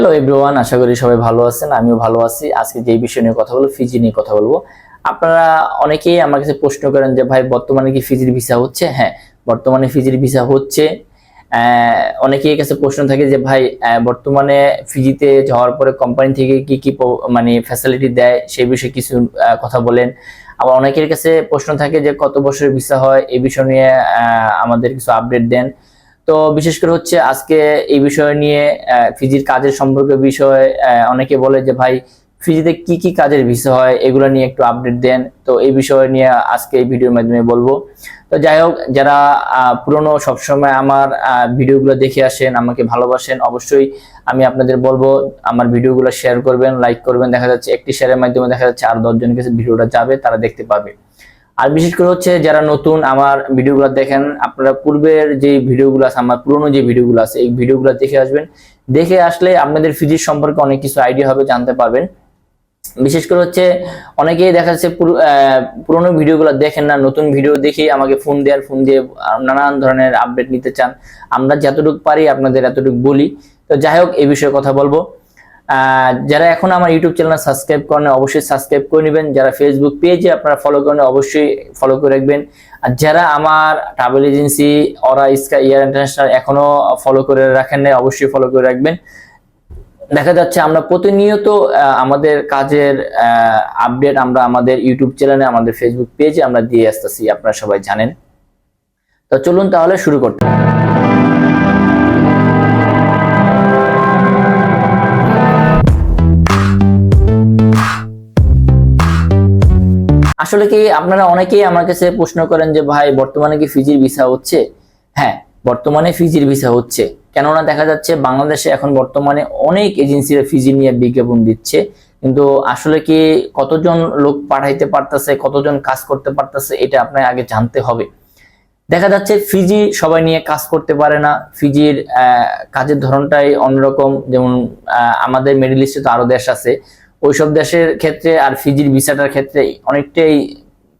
Hello everyone, আশা করি সবাই ভালো আছেন। আমিও ভালো আছি। আজকে যে বিষয় নিয়ে কথা বলবো, ফিজি নিয়ে কথা বলবো। আপনারা অনেকেই আমার কাছে প্রশ্ন করেন যে ভাই বর্তমানে কি ফিজির ভিসা হচ্ছে? হ্যাঁ, বর্তমানে ফিজির ভিসা হচ্ছে। অনেকের কাছে প্রশ্ন থাকে যে ভাই বর্তমানে ফিজিতে যাওয়ার পরে কোম্পানি থেকে কি কি মানে ফ্যাসিলিটি দেয় সেই বিষয়ে কিছু কথা বলেন। আবার অনেকের কাছে প্রশ্ন থাকে যে কত বছরের ভিসা হয়, এই বিষয় নিয়ে আমাদের কিছু আপডেট দেন। তো বিশেষ করে হচ্ছে আজকে এই বিষয় নিয়ে ফিজির কাজের সম্পর্কে বিষয় অনেকে বলে যে ভাই ফিজিতে কি কি কাজের ভিসা হয় এগুলো নিয়ে একটু আপডেট দেন। তো এই বিষয় নিয়ে আজকে এই ভিডিওর মাধ্যমে বলবো। তো যাই হোক, যারা পুরনো সবসময় আমার ভিডিওগুলো দেখে আসেন, আমাকে ভালোবাসেন, অবশ্যই আমি আপনাদের বলবো আমার ভিডিওগুলো শেয়ার করবেন, লাইক করবেন। দেখা যাচ্ছে একটি শেয়ারের মাধ্যমে দেখা যাচ্ছে আর 10 জনের কাছে ভিডিওটা যাবে, তারা দেখতে পাবে। আর বিশেষ করে হচ্ছে যারা নতুন আমার ভিডিওগুলো দেখেন, আপনারা পূর্বের যে ভিডিওগুলো আছে, আমার পুরনো যে ভিডিওগুলো আছে, এই ভিডিওগুলো দেখে আসবেন। দেখে আসলে আপনাদের ফিজিক্স সম্পর্কে অনেক কিছু আইডিয়া হবে, জানতে পারবেন। বিশেষ করে হচ্ছে অনেকেই দেখা যাচ্ছে পুরোনো ভিডিওগুলো দেখেন না, নতুন ভিডিও দেখে আমাকে ফোন দিয়ে নানান ধরনের আপডেট নিতে চান। আমরা যতটুকু পারি আপনাদের এতটুকু বলি। তো যাই হোক, এই বিষয়ে কথা বলবো। যারা এখন আমার ইউটিউব চ্যানেল সাবস্ক্রাইব করেন অবশ্যই সাবস্ক্রাইব করে নেবেন। যারা ফেসবুক পেজে আপনারা ফলো করেন অবশ্যই ফলো করে রাখবেন। আর যারা আমার ট্রাভেল এজেন্সি অরা স্কাই এয়ার ইন্টারন্যাশনাল এখনো ফলো করে রাখেন নাই, অবশ্যই ফলো করে রাখবেন। দেখা যাচ্ছে আমরা প্রতিনিয়ত আমাদের কাজের আপডেট আমরা আমাদের ইউটিউব চ্যানেলে, আমাদের ফেসবুক পেজে আমরা দিয়ে আসতেছি, আপনারা সবাই জানেন। তো চলুন তাহলে শুরু করতে। আসলে কি আপনারা অনেকেই আমার কাছে প্রশ্ন করেন যে ভাই বর্তমানে কি ফিজির ভিসা হচ্ছে? হ্যাঁ, বর্তমানে ফিজির ভিসা হচ্ছে। কেননা দেখা যাচ্ছে বাংলাদেশে এখন বর্তমানে অনেক এজেন্সিরা ফিজি নিয়ে বিজ্ঞাপন দিচ্ছে, কিন্তু আসলে কি কতজন লোক পাঠাইতে পারতেছে, কতজন কাজ করতে পারতেছে, এটা আপনার আগে জানতে হবে। দেখা যাচ্ছে ফিজি সবাই নিয়ে কাজ করতে পারে না। ফিজির কাজের ধরনটাই অন্যরকম। যেমন আমাদের মিডল ইস্টে তো আরো দেশ আছে, ওইসব দেশের ক্ষেত্রে আর ফিজির ভিসাটার ক্ষেত্রে অনেকটাই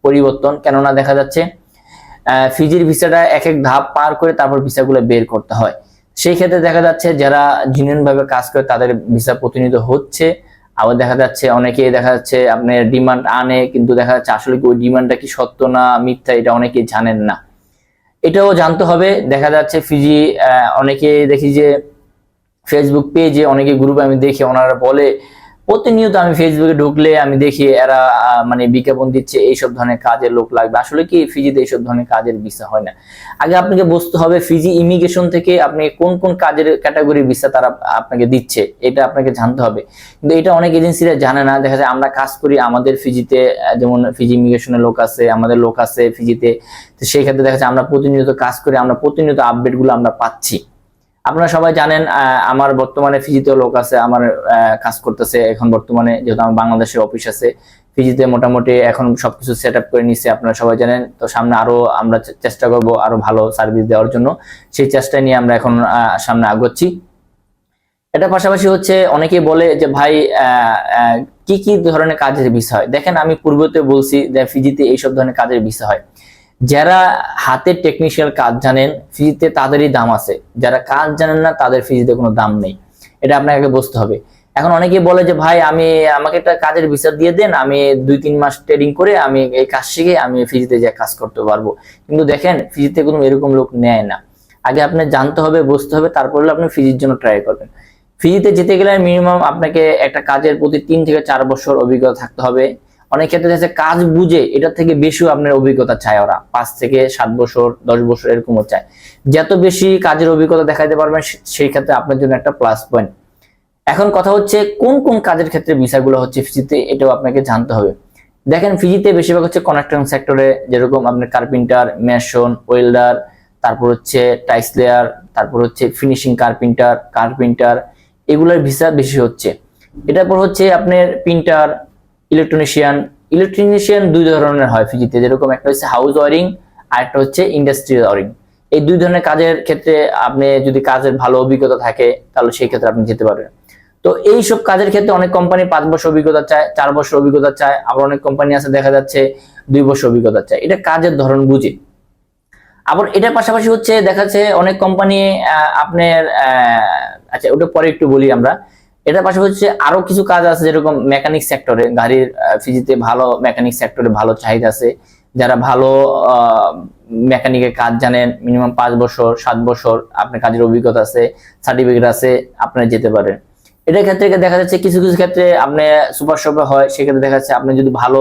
পরিবর্তন। কেননা দেখা যাচ্ছে ফিজির ভিসাটা এক এক ধাপ পার করে তারপর ভিসাগুলো বের করতে হয়। সেই ক্ষেত্রে দেখা যাচ্ছে যারা জেনুইন ভাবে কাজ করে তাদের ভিসা প্রতিনিয়ত হচ্ছে। আবার দেখা যাচ্ছে অনেকেই দেখা যাচ্ছে আপনার ডিমান্ড আনে, কিন্তু দেখা যাচ্ছে আসলে কি ওই ডিমান্ডটা কি সত্য না মিথ্যা এটা অনেকেই জানেন না। এটাও জানতে হবে। দেখা যাচ্ছে ফিজি অনেকে দেখি যে ফেসবুক পেজে অনেকে গ্রুপে আমি দেখি, ওনারা বলে প্রতিনিয়ত আমি ফেসবুকে ঢুকলে আমি দেখি এরা মানে বিজ্ঞাপন দিচ্ছে এইসব ধরনের কাজের লোক লাগবে। আসলে কি ফিজিতে এইসব ধরনের কাজের ভিসা হয় না। আগে আপনাকে বুঝতে হবে ফিজি ইমিগ্রেশন থেকে আপনি কোন কোন কাজের ক্যাটাগরির ভিসা তারা আপনাকে দিচ্ছে, এটা আপনাকে জানতে হবে। কিন্তু এটা অনেক এজেন্সিরা জানে না। দেখা যায় আমরা কাজ করি আমাদের ফিজিতে, যেমন ফিজি ইমিগ্রেশনের লোক আছে, আমাদের লোক আছে ফিজিতে। তো সেই ক্ষেত্রে দেখা যায় আমরা প্রতিনিয়ত কাজ করি, আমরা প্রতিনিয়ত আপডেট গুলো আমরা পাচ্ছি। আপনারা সবাই জানেন আমার বর্তমানে ফিজিতে লোক আছে, আমার কাজ করতেছে এখন বর্তমানে, যেহেতু আমার বাংলাদেশে অফিস আছে ফিজিতে, মোটামুটি এখন সবকিছু সেট আপ করে নিচ্ছে, আপনারা সবাই জানেন। তো সামনে আরো আমরা চেষ্টা করব আরো ভালো সার্ভিস দেওয়ার জন্য, সেই চেষ্টা নিয়ে আমরা এখন সামনে আগাচ্ছি। এটা পাশাপাশি হচ্ছে অনেকেই বলে যে ভাই কি কি ধরনের কাজের ভিসা হয়। দেখেন আমি পূর্বতে বলছি যে ফিজিতে এইসব ধরনের কাজের ভিসা হয়। যারা হাতের টেকনিশিয়াল কাজ জানেন ফিজিতে তাদেরই দাম আছে, যারা কাজ জানেন না তাদের ফিজিতে কোনো দাম নেই। এটা আপনাকে বুঝতে হবে। এখন অনেকেই বলে যে ভাই আমাকে একটা কাজের ভিসা দিয়ে দেন, আমি 2-3 মাস ট্রেডিং করে আমি এই কাজ শিখে আমি ফিজিতে যে কাজ করতে পারবো। কিন্তু দেখেন ফিজিতে কোনো এরকম লোক নেয় না। আগে আপনি জানতে হবে, বুঝতে হবে, তারপরে আপনি ফিজির জন্য ট্রাই করবেন। ফিজিতে যেতে গেলে মিনিমাম আপনাকে একটা কাজের প্রতি 3 থেকে 4 বছর অভিজ্ঞতা থাকতে হবে। অনেক ক্ষেত্রে আছে কাজ বুঝে এটা থেকে বেশিও আপনার অভিজ্ঞতা চায়, ওরা 5 থেকে 7 বছর 10 বছর এরকমও চায়। যত বেশি কাজের অভিজ্ঞতা দেখাতে পারবেন সেই ক্ষেত্রে আপনার জন্য একটা প্লাস পয়েন্ট। এখন কথা হচ্ছে কোন কোন কাজের ক্ষেত্রে ভিসাগুলো হচ্ছে ফিজিতে, এটাও আপনাকে জানতে হবে। দেখেন ফিজিতে বেশিরভাগ হচ্ছে কনস্ট্রাকশন সেক্টরে, যেরকম আপনার কার্পেন্টার, মেশন, ওয়েল্ডার, তারপর হচ্ছে টাইলস লেয়ার, তারপর হচ্ছে ফিনিশিং কার্পেন্টার, এগুলোর ভিসা বেশি হচ্ছে। এটার পর হচ্ছে আপনার প্রিন্টার, ইলেকট্রিশিয়ান 2 ধরনের হয় ফিজিতে, যেরকম একটা হচ্ছে হাউস ওয়ারিং আর একটা হচ্ছে ইন্ডাস্ট্রিয়াল ওয়ারিং। এই 2 ধরনের কাজের ক্ষেত্রে আপনি যদি কাজের ভালো অভিজ্ঞতা থাকে তাহলে সেই ক্ষেত্রে আপনি যেতে পারবেন। তো এই সব কাজের ক্ষেত্রে অনেক কোম্পানি 5 বছর অভিজ্ঞতা চায়, 4 বছর অভিজ্ঞতা চায়, আবার অনেক কোম্পানি আছে দেখা যাচ্ছে 2 বছর অভিজ্ঞতা চায়। এটা কাজের ধরন বুঝে। আবার এটার পাশাপাশি হচ্ছে দেখা যাচ্ছে অনেক কোম্পানি আপনার আচ্ছা ওটা পরে একটু বলি আমরা। এটার পাশাপাশি আরো কিছু কাজ আছে, যেরকম মেকানিক সেক্টরে, গাড়ির ফিজিতে ভালো মেকানিক সেক্টরে ভালো চাহিদা আছে। যারা ভালো মেকানিকের কাজ জানেন, মিনিমাম 5 বছর 7 বছর আপনার কাজের অভিজ্ঞতা আছে, সার্টিফিকেট আছে, আপনারা যেতে পারেন। এটার ক্ষেত্রে দেখা যাচ্ছে কিছু কিছু ক্ষেত্রে আপনি সুপার শপে হয়, সেক্ষেত্রে দেখা যাচ্ছে আপনি যদি ভালো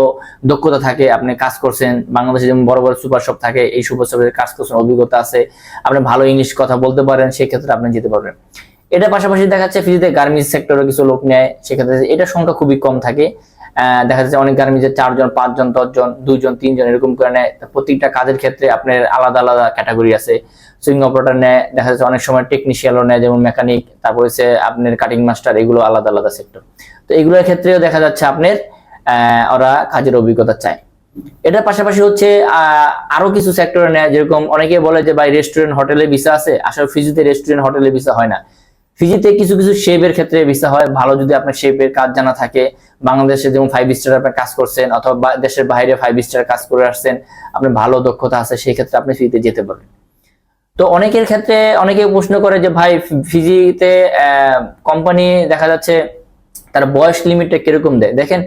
দক্ষতা থাকে, আপনি কাজ করছেন, বাংলাদেশে যেমন বড় বড় সুপার শপ থাকে, এই সুপার শপে কাজ করছেন, অভিজ্ঞতা আছে, আপনি ভালো ইংলিশ কথা বলতে পারেন, সেক্ষেত্রে আপনি যেতে পারবেন। এটা পাশাপাশি দেখা যাচ্ছে ফিজিতে গার্মেন্টস সেক্টরে কিছু লোক নেয়, সেক্ষেত্রে এটার সংখ্যা খুবই কম থাকে। দেখা যাচ্ছে অনেক গার্মেন্টসে 4 জন 5 জন 10 জন 2 জন 3 জন এরকম করে নেয়। প্রত্যেকটা কাজের ক্ষেত্রে আপনার আলাদা আলাদা ক্যাটাগরি আছে। সুইং অপারেটর নেয়, দেখা যাচ্ছে অনেক সময় টেকনিশিয়ানও নেয়, যেমন মেকানিক, তারপর হচ্ছে আপনার কাটিং মাস্টার, এগুলো আলাদা আলাদা সেক্টর। তো এগুলোর ক্ষেত্রেও দেখা যাচ্ছে আপনার ওরা কাজের অভিজ্ঞতা চায়। এটার পাশাপাশি হচ্ছে আরো কিছু সেক্টরে নেয়, যেরকম অনেকে বলে যে ভাই রেস্টুরেন্ট হোটেলে ভিসা আছে, আসলে ফিজিতে রেস্টুরেন্ট হোটেলে ভিসা হয় না। ফিজিতে কিছু কিছু শেপের ক্ষেত্রে ভিসা হয়, ভালো যদি আপনার শেপের কাজ জানা থাকে, বাংলাদেশে যেমন 5 স্টার আপনার কাজ করছেন, অথবা দেশের বাইরে 5 স্টার কাজ করে আসছেন, আপনার ভালো দক্ষতা আছে, সেই ক্ষেত্রে আপনি ফিজিতে যেতে পারবেন। তো অনেকের ক্ষেত্রে অনেকে প্রশ্ন করে যে ভাই ফিজিতে কোম্পানি দেখা যাচ্ছে তার বয়স লিমিটটা কিরকম দেয়। দেখেন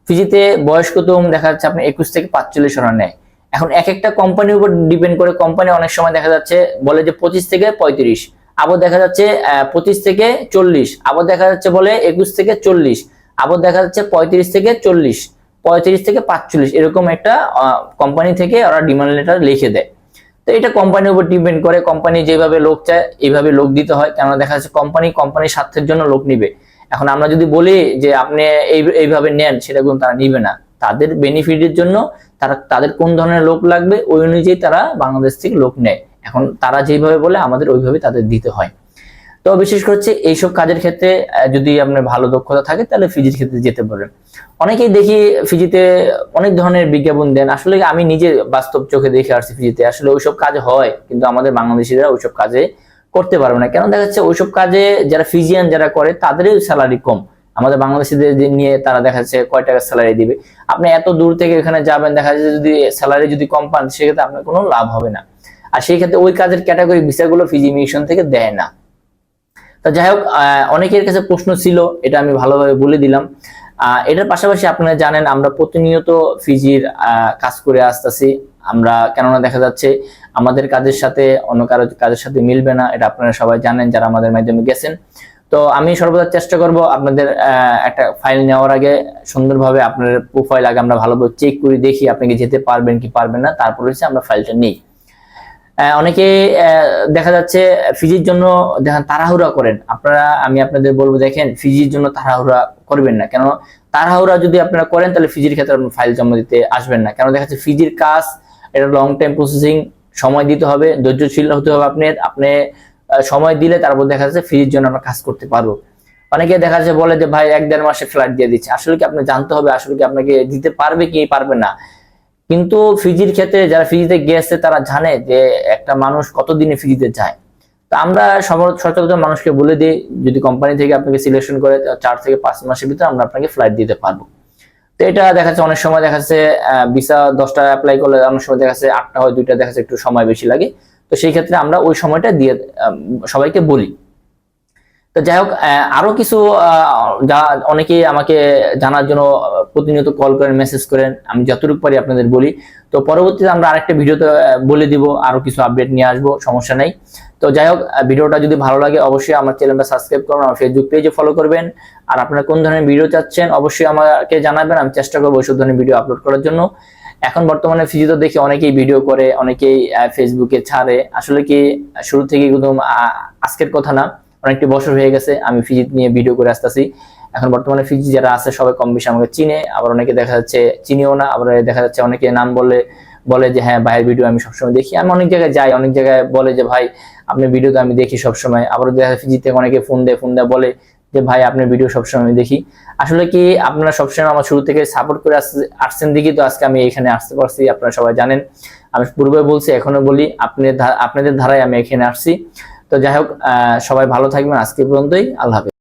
ফিজিতে বয়স কত দেখা যাচ্ছে আপনি 21 থেকে 45 রান নেয়। এখন এক একটা কোম্পানির উপর ডিপেন্ড করে, কোম্পানি অনেক সময় দেখা যাচ্ছে বলে যে 25 থেকে 35, আবার দেখা যাচ্ছে 25 থেকে 40, আবার দেখা যাচ্ছে বলে 21 থেকে 40, আবার দেখা যাচ্ছে 35 থেকে 40, 35 থেকে 45, এরকম একটা কোম্পানি থেকে ওরা ডিমান্ড লেটার লিখে দেয়। তো এটা কোম্পানির উপর ডিপেন্ড করে, কোম্পানি যেভাবে লোক চায় এইভাবে লোক দিতে হয়, কেননা দেখা যাচ্ছে কোম্পানির স্বার্থের জন্য লোক নিবে। এখন আমরা যদি বলি যে আপনি এইভাবে নেন, সেটা কিন্তু তারা নিবে না। তাদের বেনিফিটের জন্য তাদের কোন ধরনের লোক লাগবে ওই অনুযায়ী তারা বাংলাদেশ থেকে লোক নেয়। এখন তারা যেভাবে বলে আমাদের ওইভাবে তাদের দিতে হয়। তো বিশেষ করে হচ্ছে এইসব কাজের ক্ষেত্রে যদি আপনার ভালো দক্ষতা থাকে তাহলে ফিজির ক্ষেত্রে যেতে পারেন। অনেকেই দেখি ফিজিতে অনেক ধরনের বিজ্ঞাপন দেন, আসলে আমি নিজে বাস্তব চোখে দেখে আসছি ফিজিতে আসলে ওইসব কাজ হয়, কিন্তু আমাদের বাংলাদেশিরা ওইসব কাজে করতে পারবে না। কেন দেখা যাচ্ছে ওইসব কাজে যারা ফিজিয়ান যারা করে তাদেরই স্যালারি কম, আমাদের বাংলাদেশিদের নিয়ে তারা দেখা যাচ্ছে কয় টাকা স্যালারি দিবে। আপনি এত দূর থেকে এখানে যাবেন, দেখা যাচ্ছে যদি স্যালারি যদি কম পান সেক্ষেত্রে আপনার কোনো লাভ হবে না। আর সেই ক্ষেত্রে ওই কাজের ক্যাটাগরি ভিসাগুলো ফিজি মিশন থেকে দেয় না। তো যাই হোক, অনেকের কাছে প্রশ্ন ছিল, এটা আমি ভালোভাবে বলে দিলাম। এটার পাশাপাশি আপনারা জানেন আমরা প্রতিনিয়ত ফিজির কাজ করে আসতেছি আমরা, কেননা দেখা যাচ্ছে আমাদের কাজের সাথে অন্য কারো কাজের সাথে মিলবে না, এটা আপনারা সবাই জানেন যারা আমাদের মাধ্যমে গেছেন। তো আমি সর্বদা চেষ্টা করব আপনাদের একটা ফাইল নেওয়ার আগে সুন্দরভাবে আপনার প্রোফাইল আগে আমরা ভালোভাবে চেক করে দেখি আপনি কি যেতে পারবেন কি পারবেন না, তারপর হচ্ছে আমরা ফাইলটা নিই। অনেকে দেখা যাচ্ছে ফিজির জন্য দেখেন তাড়াহুড়া করেন আপনারা, আমি আপনাদের বলবো দেখেন ফিজির জন্য তাড়াহুড়া করবেন না। কেন তাড়াহুড়া যদি আপনারা করেন তাহলে ফিজির ক্ষেত্রে আপনার ফাইল জমা দিতে আসবেন না। কেন দেখা যাচ্ছে ফিজির কাজ এটা লং টাইম প্রসেসিং, সময় দিতে হবে, ধৈর্যশীল হতে হবে আপনি সময় দিলে তারপর দেখা যাচ্ছে ফিজির জন্য আমরা কাজ করতে পারবো। অনেকে দেখা যাচ্ছে বলে যে ভাই 1-1.5 মাসে ফ্লাইট দিয়ে দিচ্ছে, আসলে কি আপনি জানতে হবে আসলে কি আপনাকে দিতে পারবে কি পারবে না। কিন্তু ফিজির ক্ষেত্রে যারা ফিজিতে গিয়েছে তারা জানে যে একটা মানুষ কতদিনে ফিজিতে যায়। তো আমরা সচরাচর মানুষকে বলে দিই যদি কোম্পানি থেকে আপনাকে সিলেকশন করে 4 থেকে 5 মাসের ভিতরে আমরা আপনাকে ফ্লাইট দিতে পারবো। তো এটা দেখা যাচ্ছে অনেক সময় দেখা যাচ্ছে ভিসা 10টা অ্যাপ্লাই করলে অনেক সময় দেখা যাচ্ছে 8টা হয়, 2টা দেখা যাচ্ছে একটু সময় বেশি লাগে। তো সেই ক্ষেত্রে আমরা ওই সময়টা দিয়ে সবাইকে বলি। তো যাই হোক, আরো কিছু যা অনেকেই আমাকে জানার জন্য প্রতিনিয়ত কল করেন, মেসেজ করেন, আমি যতটুকু পারি আপনাদের বলি। তো পরবর্তীতে আমরা আরেকটা ভিডিওতে বলে দিব, আরো কিছু আপডেট নিয়ে আসবো, সমস্যা নাই। তো যাই হোক, ভিডিওটা যদি ভালো লাগে অবশ্যই আমার চ্যানেলটা সাবস্ক্রাইব করবেন, আমার ফেসবুক পেজে ফলো করবেন। আর আপনারা কোন ধরনের ভিডিও চাচ্ছেন অবশ্যই আমাকে জানাবেন, আমি চেষ্টা করবো ওইসব ধরনের ভিডিও আপলোড করার জন্য। এখন বর্তমানে ফিজিতে দেখি অনেকেই ভিডিও করে, অনেকেই ফেসবুকে ছাড়ে, আসলে কি শুরু থেকে একদম আজকের কথা না, অনেকটি বছর হয়ে গেছে আমি ফিজি নিয়ে ভিডিও করে আসতেছি। এখন বর্তমানে ফিজি যারা আছে সবাই কম বেশি আমাকে চিনে, আবার অনেকে দেখা যাচ্ছে চিনিও না, আবার দেখা যাচ্ছে অনেকে নাম বলে যে হ্যাঁ ভাইয়ের ভিডিও আমি সবসময় দেখি। আমি অনেক জায়গায় যাই, অনেক জায়গায় বলে যে ভাই আপনার ভিডিও তো আমি দেখি সবসময়। আবার দেখা যায় ফিজি থেকে অনেকে ফোন দেয় বলে যে ভাই আপনার ভিডিও সবসময় আমি দেখি। আসলে কি আপনারা সবসময় আমার শুরু থেকে সাপোর্ট করে আসছেন দেখি তো আজকে আমি এখানে আসতে পারছি। আপনারা সবাই জানেন, আমি পূর্বে বলছি এখনো বলি, আপনাদের ধারায় আমি এখানে আসছি। তো যাই হোক, সবাই ভালো থাকবেন, আজকে পর্যন্তই, আল্লাহ হাফেজ।